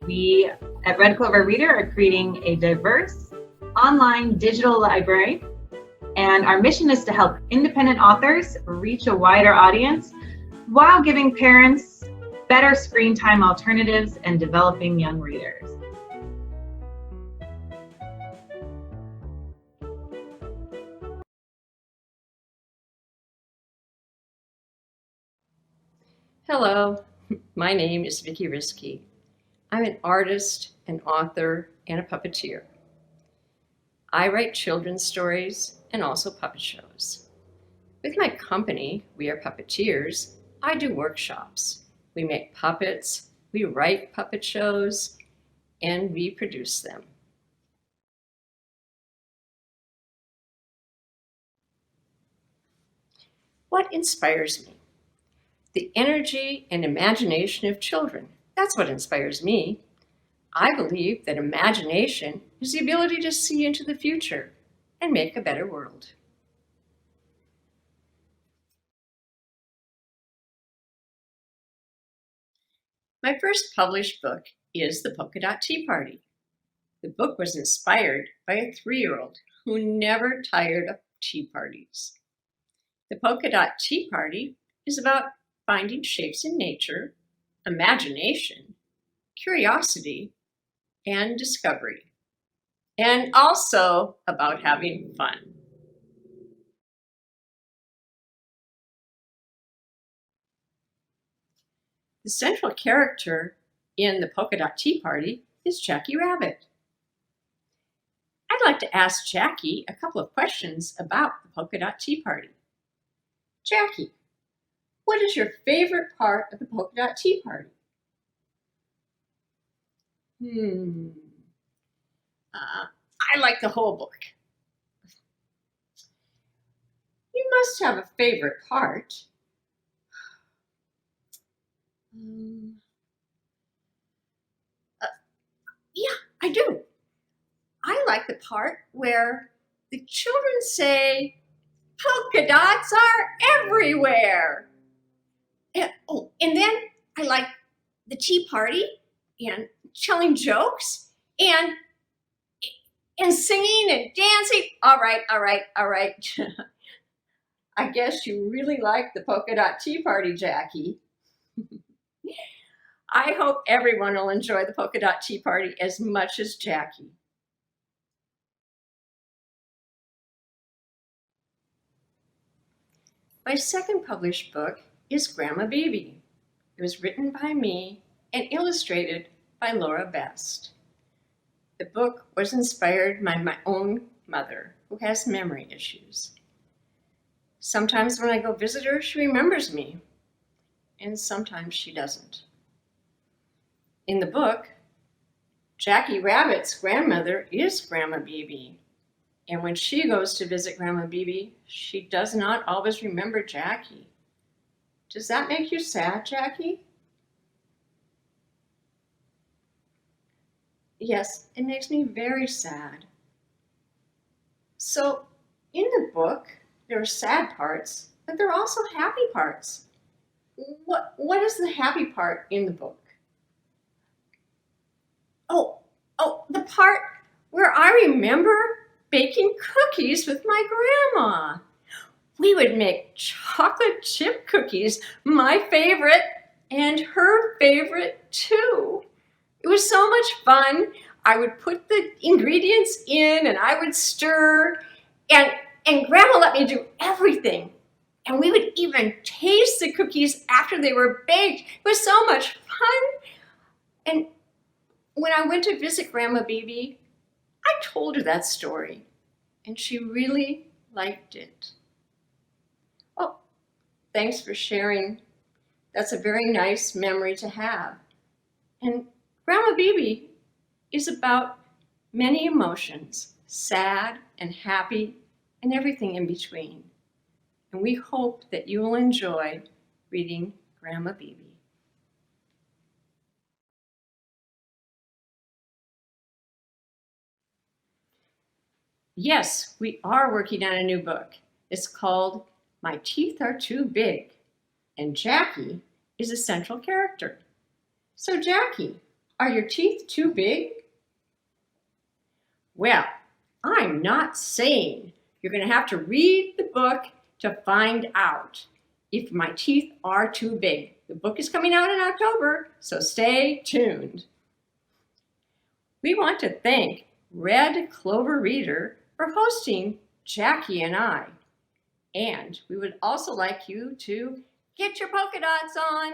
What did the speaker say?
We at Red Clover Reader are creating a diverse online digital library, and our mission is to help independent authors reach a wider audience while giving parents better screen time alternatives and developing young readers. Hello, my name is Vicki Riske. I'm an artist, an author, and a puppeteer. I write children's stories and also puppet shows. With my company, We Are Puppeteers, I do workshops. We make puppets, we write puppet shows, and we produce them. What inspires me? The energy and imagination of children. That's what inspires me. I believe that imagination is the ability to see into the future and make a better world. My first published book is The Polka Dot Tea Party. The book was inspired by a 3-year-old who never tired of tea parties. The Polka Dot Tea Party is about finding shapes in nature, imagination, curiosity, and discovery, and also about having fun. The central character in the Polka Dot Tea Party is Jackie Rabbit. I'd like to ask Jackie a couple of questions about the Polka Dot Tea Party. Jackie, what is your favorite part of the Polka Dot Tea Party? I like the whole book. You must have a favorite part. Yeah, I do. I like the part where the children say, polka dots are everywhere. And then I like the tea party and telling jokes and singing and dancing. All right. I guess you really like the Polka Dot Tea Party, Jackie. I hope everyone will enjoy the Polka Dot Tea Party as much as Jackie. My second published book is Grandma Bibi. It was written by me and illustrated by Laura Best. The book was inspired by my own mother, who has memory issues. Sometimes when I go visit her, she remembers me, and sometimes she doesn't. In the book, Jackie Rabbit's grandmother is Grandma Bibi, and when she goes to visit Grandma Bibi, she does not always remember Jackie. Does that make you sad, Jackie? Yes, it makes me very sad. So, in the book, there are sad parts, but there are also happy parts. What is the happy part in the book? Oh, the part where I remember baking cookies with my grandma. We would make chocolate chip cookies, my favorite, and her favorite too. It was so much fun. I would put the ingredients in and I would stir, and Grandma let me do everything. And we would even taste the cookies after they were baked. It was so much fun. And when I went to visit Grandma Bibi, I told her that story, and she really liked it. Oh, thanks for sharing. That's a very nice memory to have. And Grandma Bibi is about many emotions, sad and happy and everything in between. And we hope that you will enjoy reading Grandma Bibi. Yes, we are working on a new book. It's called My Teeth Are Too Big, and Jackie is a central character. So Jackie, Are your teeth too big? Well, I'm not saying you're going to have to read the book to find out if my teeth are too big. The book is coming out in October, so stay tuned. We want to thank Red Clover Reader for hosting Jackie and I. And we would also like you to get your polka dots on.